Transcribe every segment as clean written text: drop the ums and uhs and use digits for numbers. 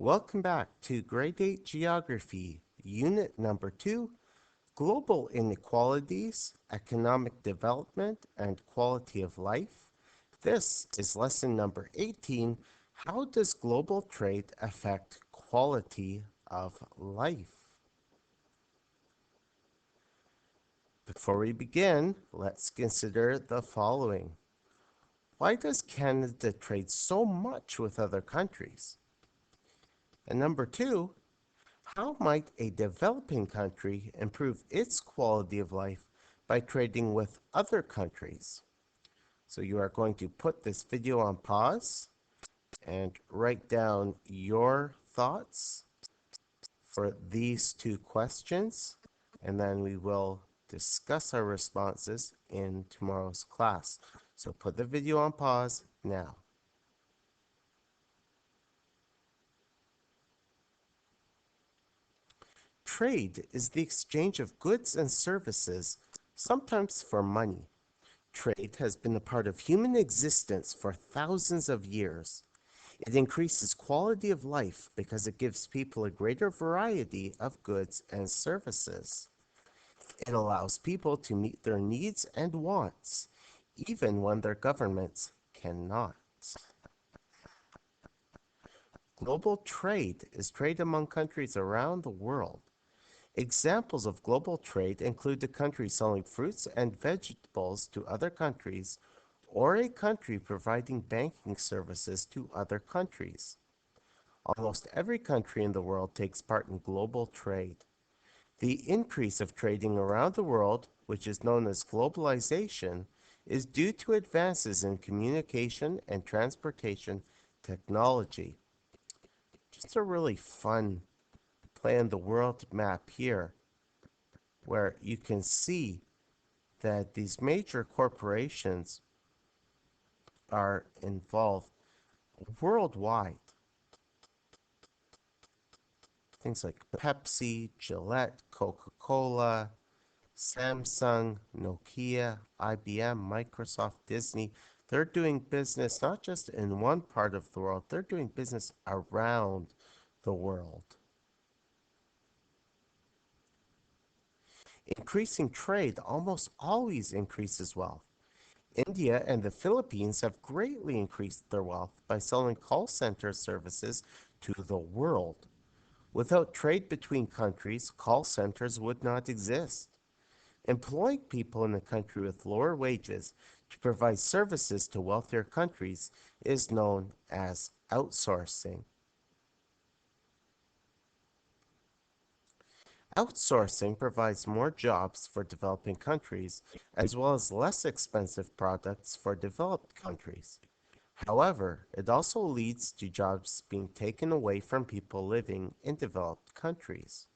Welcome back to Grade 8 Geography, Unit Number 2, Global Inequalities, Economic Development, and Quality of Life. This is Lesson Number 18, How does Global Trade Affect Quality of Life? Before we begin, let's consider the following. Why does Canada trade so much with other countries? And number 2, how might a developing country improve its quality of life by trading with other countries? So you are going to put this video on pause and write down your thoughts for these two questions, and then we will discuss our responses in tomorrow's class. So put the video on pause now. Trade is the exchange of goods and services, sometimes for money. Trade has been a part of human existence for thousands of years. It increases quality of life because it gives people a greater variety of goods and services. It allows people to meet their needs and wants, even when their governments cannot. Global trade is trade among countries around the world. Examples of global trade include a country selling fruits and vegetables to other countries, or a country providing banking services to other countries. Almost every country in the world takes part in global trade. The increase of trading around the world, which is known as globalization, is due to advances in communication and transportation technology. Just a really fun plan the world map here, where you can see that these major corporations are involved worldwide. Things like Pepsi, Gillette, Coca-Cola, Samsung, Nokia, IBM, Microsoft, Disney. They're doing business not just in one part of the world, they're doing business around the world. Increasing trade almost always increases wealth. India and the Philippines have greatly increased their wealth by selling call center services to the world. Without trade between countries, call centers would not exist. Employing people in a country with lower wages to provide services to wealthier countries is known as outsourcing. Outsourcing provides more jobs for developing countries, as well as less expensive products for developed countries. However, it also leads to jobs being taken away from people living in developed countries.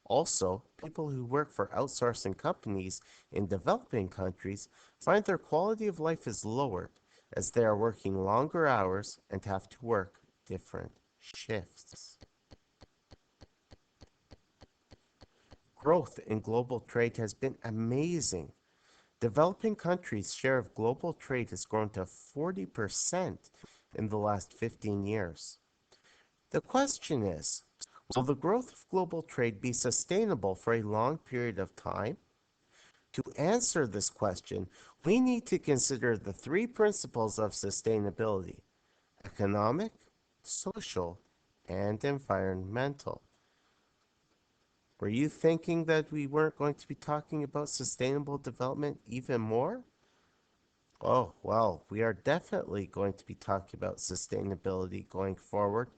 Also, people who work for outsourcing companies in developing countries find their quality of life is lowered as they are working longer hours and have to work different shifts. Growth in global trade has been amazing. Developing countries' share of global trade has grown to 40% in the last 15 years. The question is, will the growth of global trade be sustainable for a long period of time? To answer this question, we need to consider the three principles of sustainability: economic, social, and environmental. Were you thinking that we weren't going to be talking about sustainable development even more? Oh, well, we are definitely going to be talking about sustainability going forward.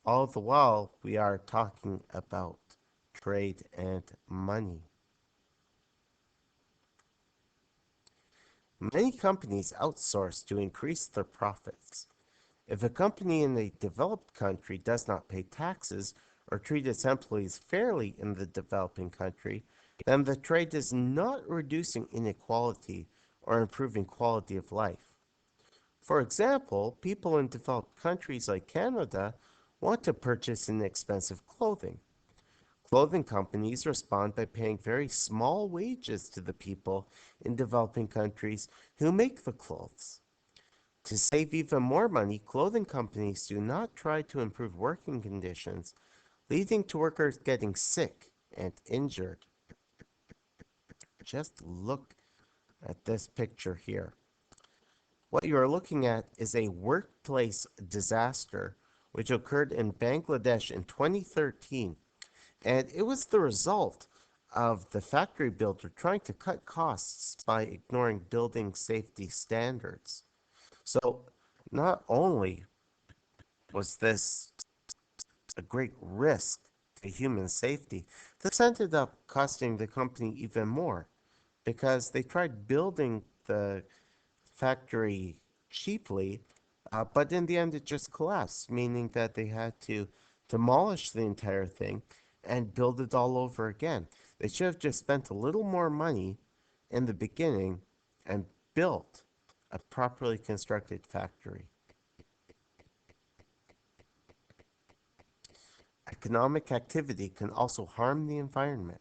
All the while, we are talking about trade and money. Many companies outsource to increase their profits. If a company in a developed country does not pay taxes or treat its employees fairly in the developing country, then the trade is not reducing inequality or improving quality of life. For example, people in developed countries like Canada want to purchase inexpensive clothing. Clothing companies respond by paying very small wages to the people in developing countries who make the clothes. To save even more money, clothing companies do not try to improve working conditions, leading to workers getting sick and injured. Just look at this picture here. What you are looking at is a workplace disaster which occurred in Bangladesh in 2013, and it was the result of the factory builder trying to cut costs by ignoring building safety standards. So, not only was this a great risk to human safety, this ended up costing the company even more because they tried building the factory cheaply, but in the end it just collapsed, meaning that they had to demolish the entire thing and build it all over again. They should have just spent a little more money in the beginning and built a properly constructed factory. Economic activity can also harm the environment.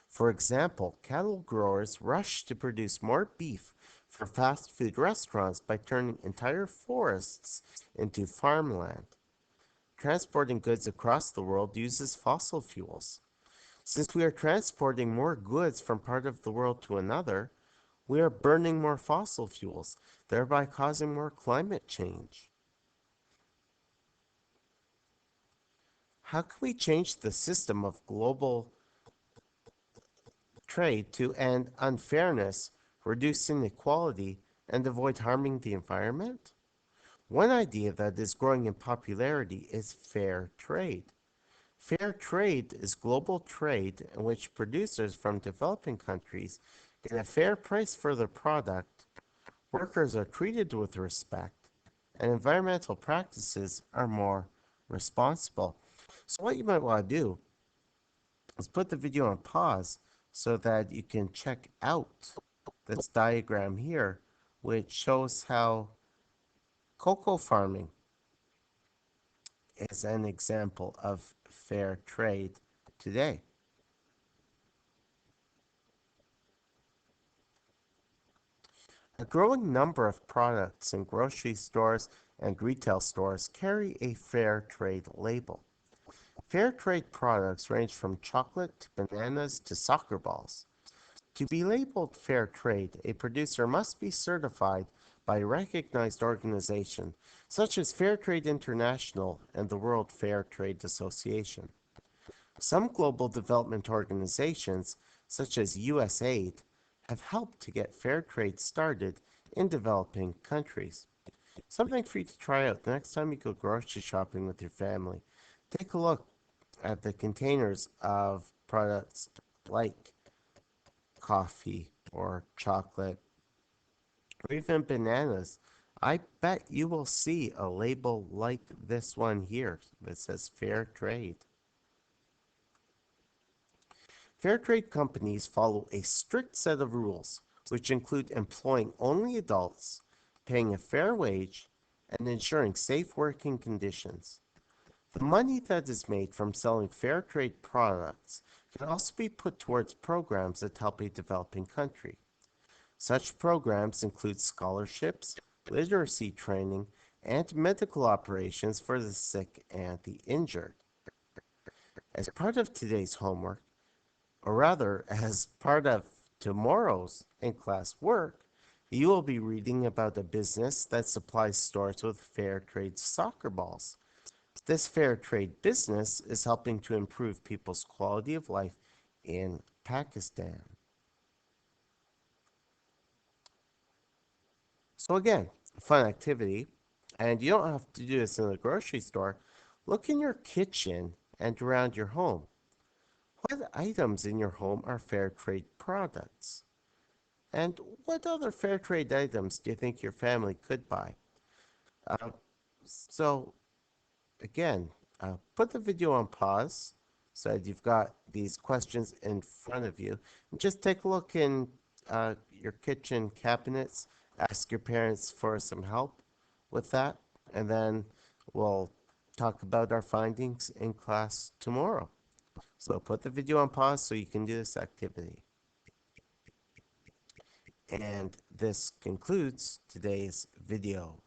For example, cattle growers rush to produce more beef for fast food restaurants by turning entire forests into farmland. Transporting goods across the world uses fossil fuels. Since we are transporting more goods from part of the world to another, we are burning more fossil fuels, thereby causing more climate change. How can we change the system of global trade to end unfairness, reduce inequality, and avoid harming the environment? One idea that is growing in popularity is fair trade. Fair trade is global trade in which producers from developing countries get a fair price for their product, workers are treated with respect, and environmental practices are more responsible. So, what you might want to do is put the video on pause so that you can check out this diagram here, which shows how cocoa farming is an example of fair trade today. A growing number of products in grocery stores and retail stores carry a fair trade label. Fair trade products range from chocolate to bananas to soccer balls. To be labeled fair trade, a producer must be certified by a recognized organization, such as Fair Trade International and the World Fair Trade Association. Some global development organizations, such as USAID, have helped to get fair trade started in developing countries. Something for you to try out the next time you go grocery shopping with your family. Take a look at the containers of products like coffee or chocolate or even bananas. I bet you will see a label like this one here that says fair trade. Fair trade companies follow a strict set of rules, which include employing only adults, paying a fair wage, and ensuring safe working conditions. The money that is made from selling fair trade products can also be put towards programs that help a developing country. Such programs include scholarships, literacy training, and medical operations for the sick and the injured. As part of today's homework, or rather, as part of tomorrow's in-class work, you will be reading about a business that supplies stores with fair trade soccer balls. This fair trade business is helping to improve people's quality of life in Pakistan. So again, fun activity, and you don't have to do this in the grocery store. Look in your kitchen and around your home. What items in your home are fair trade products? And what other fair trade items do you think your family could buy? Uh, so again, put the video on pause so that you've got these questions in front of you. And just take a look in your kitchen cabinets. Ask your parents for some help with that, and then we'll talk about our findings in class tomorrow. So put the video on pause so you can do this activity. And this concludes today's video.